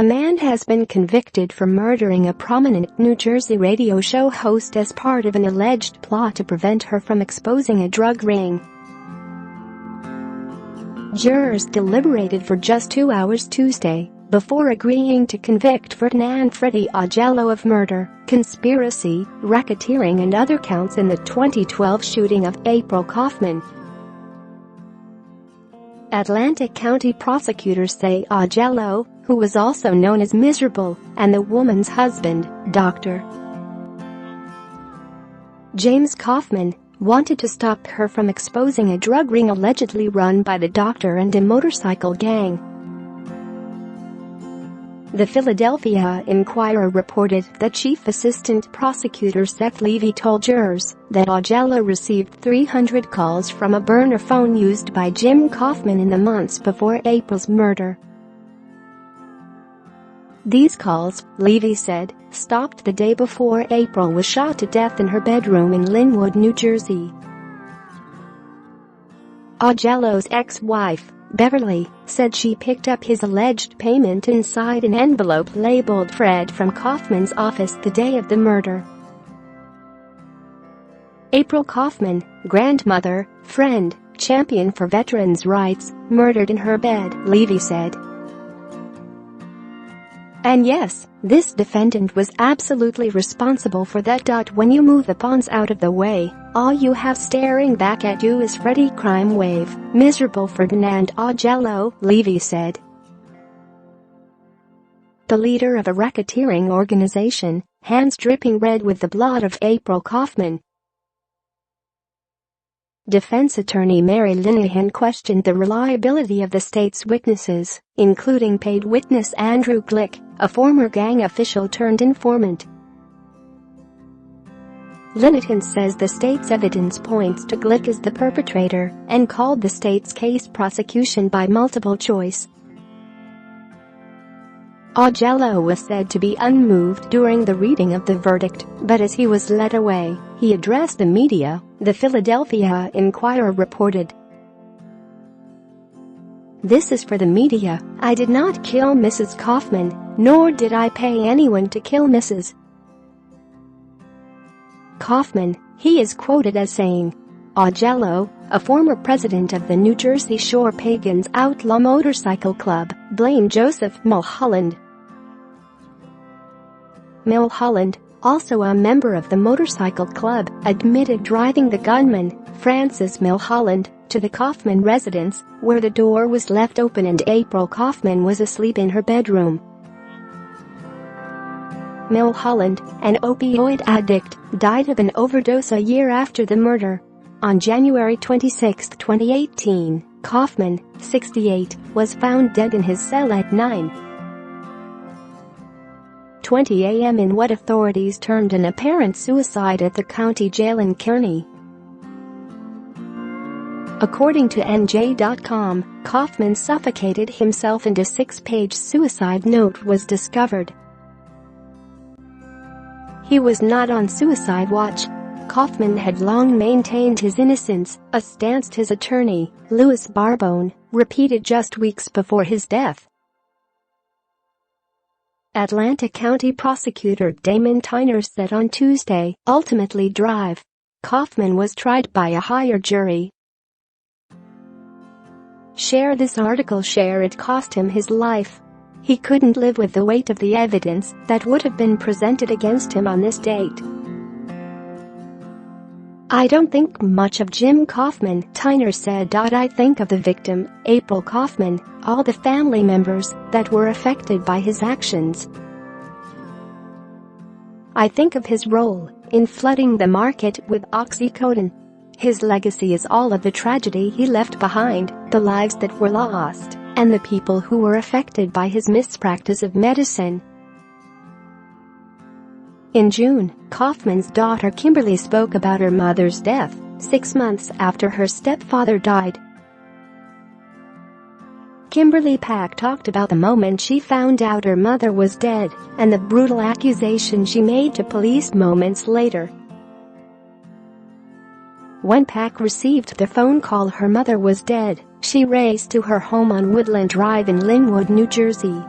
A man has been convicted for murdering a prominent New Jersey radio show host as part of an alleged plot to prevent her from exposing a drug ring. Jurors deliberated for just 2 hours Tuesday before agreeing to convict Ferdinand Freddie Augello of murder, conspiracy, racketeering and other counts in the 2012 shooting of April Kaufman. Atlantic County prosecutors say Augello, who was also known as Miserable, and the woman's husband, Dr. James Kaufman, wanted to stop her from exposing a drug ring allegedly run by the doctor and a motorcycle gang. The Philadelphia Inquirer reported that Chief Assistant Prosecutor Seth Levy told jurors that Augello received 300 calls from a burner phone used by Jim Kaufman in the months before April's murder. These calls, Levy said, stopped the day before April was shot to death in her bedroom in Linwood, New Jersey. Augello's ex-wife, Beverly, said she picked up his alleged payment inside an envelope labeled Fred from Kaufman's office the day of the murder. April Kaufman, grandmother, friend, champion for veterans' rights, murdered in her bed, Levy said. And yes, this defendant was absolutely responsible for that. When you move the pawns out of the way, all you have staring back at you is Freddie crime wave, miserable Ferdinand Augello, Levy said. The leader of a racketeering organization, hands dripping red with the blood of April Kaufman. Defense attorney Mary Linehan questioned the reliability of the state's witnesses, including paid witness Andrew Glick, a former gang official turned informant. Linehan says the state's evidence points to Glick as the perpetrator and called the state's case prosecution by multiple choice. Augello was said to be unmoved during the reading of the verdict, but as he was led away, he addressed the media, the Philadelphia Inquirer reported. "This is for the media. I did not kill Mrs. Kaufman, nor did I pay anyone to kill Mrs. Kaufman," he is quoted as saying. Augello, a former president of the New Jersey Shore Pagans Outlaw Motorcycle Club, blamed Joseph Mulholland. Mulholland, also a member of the motorcycle club, admitted driving the gunman, Francis Mulholland, to the Kaufman residence, where the door was left open and April Kaufman was asleep in her bedroom. Mulholland, an opioid addict, died of an overdose a year after the murder. On January 26, 2018, Kaufman, 68, was found dead in his cell at 9:20 a.m. in what authorities termed an apparent suicide at the county jail in Kearney. According to NJ.com, Kaufman suffocated himself and a 6-page suicide note was discovered. He was not on suicide watch. Kaufman had long maintained his innocence, a stance his attorney, Louis Barbone, repeated just weeks before his death. Atlanta County Prosecutor Damon Tyner said on Tuesday, ultimately Drive. Kaufman was tried by a higher jury. Share this article. Share it cost him his life. He couldn't live with the weight of the evidence that would have been presented against him on this date. I don't think much of Jim Kaufman, Tyner said. I think of the victim, April Kaufman, all the family members that were affected by his actions. I think of his role in flooding the market with OxyContin. His legacy is all of the tragedy he left behind, the lives that were lost, and the people who were affected by his mispractice of medicine. In June, Kaufman's daughter Kimberly spoke about her mother's death, 6 months after her stepfather died. Kimberly Pack talked about the moment she found out her mother was dead and the brutal accusation she made to police moments later. When Pack received the phone call her mother was dead, she raced to her home on Woodland Drive in Linwood, New Jersey.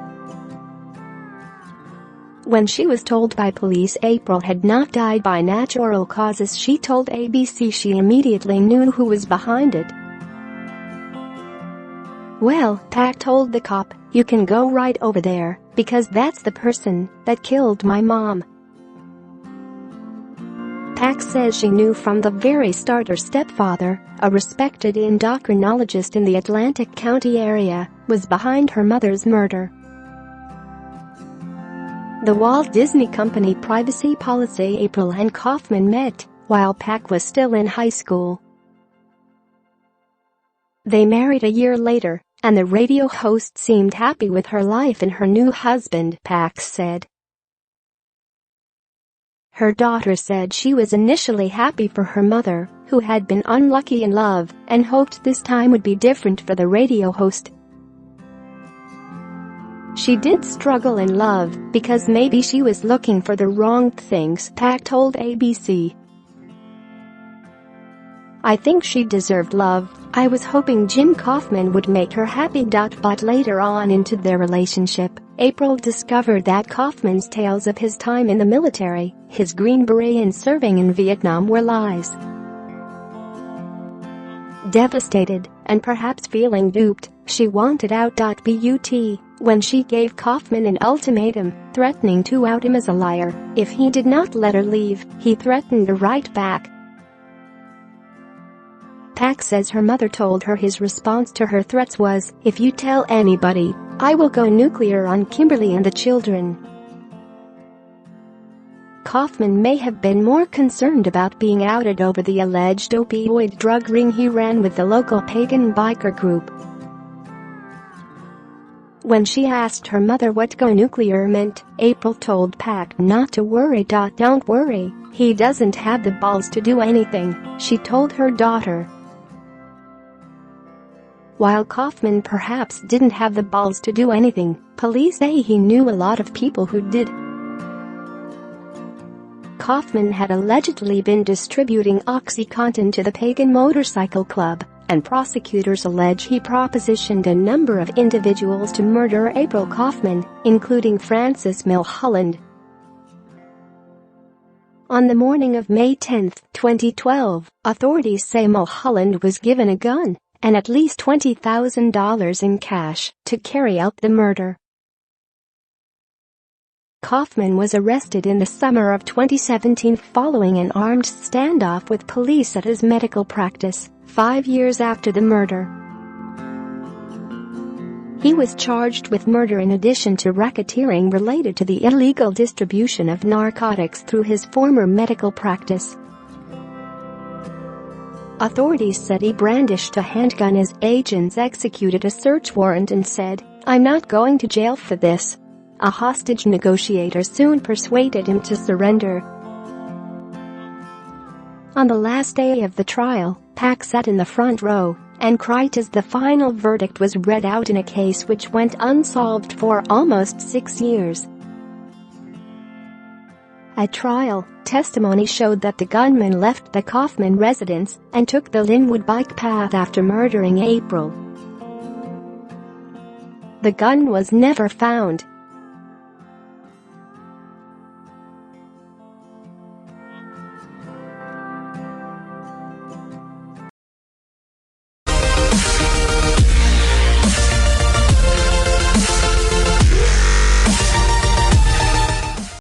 When she was told by police April had not died by natural causes, she told ABC she immediately knew who was behind it. "Well," Pak told the cop, "you can go right over there, because that's the person that killed my mom." Pak says she knew from the very start her stepfather, a respected endocrinologist in the Atlantic County area, was behind her mother's murder. The Walt Disney Company privacy policy. April and Kaufman met while Pak was still in high school. They married a year later, and the radio host seemed happy with her life and her new husband, Pak said. Her daughter said she was initially happy for her mother, who had been unlucky in love, and hoped this time would be different for the radio host. "She did struggle in love, because maybe she was looking for the wrong things," Pak told ABC. "I think she deserved love. I was hoping Jim Kaufman would make her happy." But later on into their relationship, April discovered that Kaufman's tales of his time in the military, his Green Beret and serving in Vietnam, were lies. Devastated, and perhaps feeling duped, she wanted out. But when she gave Kaufman an ultimatum, threatening to out him as a liar if he did not let her leave, he threatened to write back. Pak says her mother told her his response to her threats was, "If you tell anybody, I will go nuclear on Kimberly and the children." Kaufman may have been more concerned about being outed over the alleged opioid drug ring he ran with the local pagan biker group. When she asked her mother what go nuclear meant, April told Pak not to worry. "Don't worry, he doesn't have the balls to do anything," she told her daughter. While Kaufman perhaps didn't have the balls to do anything, police say he knew a lot of people who did. Kaufman had allegedly been distributing OxyContin to the Pagan Motorcycle Club, and prosecutors allege he propositioned a number of individuals to murder April Kaufman, including Frances Milholland. On the morning of May 10, 2012, authorities say Milholland was given a gun and at least $20,000 in cash to carry out the murder. Kaufman was arrested in the summer of 2017 following an armed standoff with police at his medical practice, 5 years after the murder. He was charged with murder in addition to racketeering related to the illegal distribution of narcotics through his former medical practice. Authorities said he brandished a handgun as agents executed a search warrant and said, "I'm not going to jail for this." A hostage negotiator soon persuaded him to surrender. On the last day of the trial, Pak sat in the front row and cried as the final verdict was read out in a case which went unsolved for almost 6 years. At trial, testimony showed that the gunman left the Kaufman residence and took the Linwood bike path after murdering April. The gun was never found,